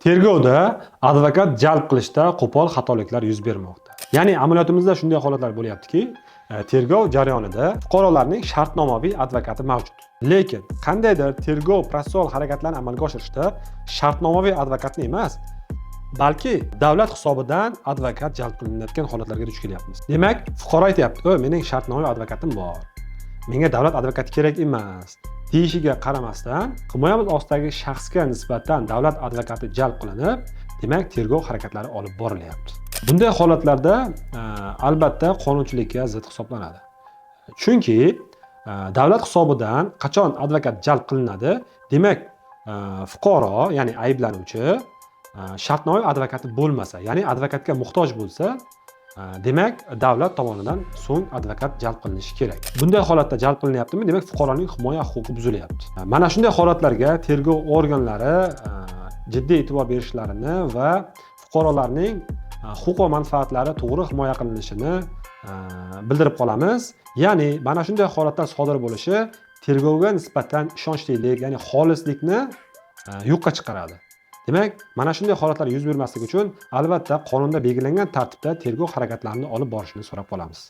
Tergovda advokat jalb qilishda qo'pol xatoliklar yuz bermoqda. Ya'ni amaliyotimizda shunday holatlar bo'lyaptiki, tergov jarayonida fuqarolarning shartnomaviy advokati mavjud. Lekin qandaydir tergov protsessual harakatlarni amalga oshirishda shartnomaviy advokatni emas, balki davlat hisobidan advokat jalb qilinayotgan holatlarga duch kelyapmiz. Demak, fuqaro aytayapti: "Mening shartnomaviy advokatim bor. Menga davlat advokati kerak emas." deyishiga qaramasdan, himoyamiz ostidagi shaxsga nisbatan davlat advokati jalb qilinib, demak, tergov harakatlari olib borilyapti. Bunday holatlarda albatta qonunchilikka zid hisoblanadi. Chunki davlat hisobidan qachon advokat jalb qilinadi, demak, fuqaro, ya'ni ayblanuvchi shartnomaviy advokati bo'lmasa, ya'ni advokatga muhtoj bo'lsa, demak, davlat tomonidan so'ng advokat jalb qilinishi kerak. Bunday holatda jalb qilinyaptimi, demak, fuqaroning himoya huquqi buzilyapti. Mana shunday holatlarga tergov organlari jiddiy e'tibor berishlarini va fuqarolarning huquq va manfaatlari to'g'ri himoya qilinishini bildirib qolamiz. Ya'ni mana shunday holatlar sodir bo'lishi tergovga nisbatan ishonchlilik, ya'ni xolislikni yo'qqa chiqaradi. Demak, mana shunday holatlar yuz bermasligi uchun albatta qonunda belgilangan tartibda tergov harakatlarini olib borishni so'rab qolamiz.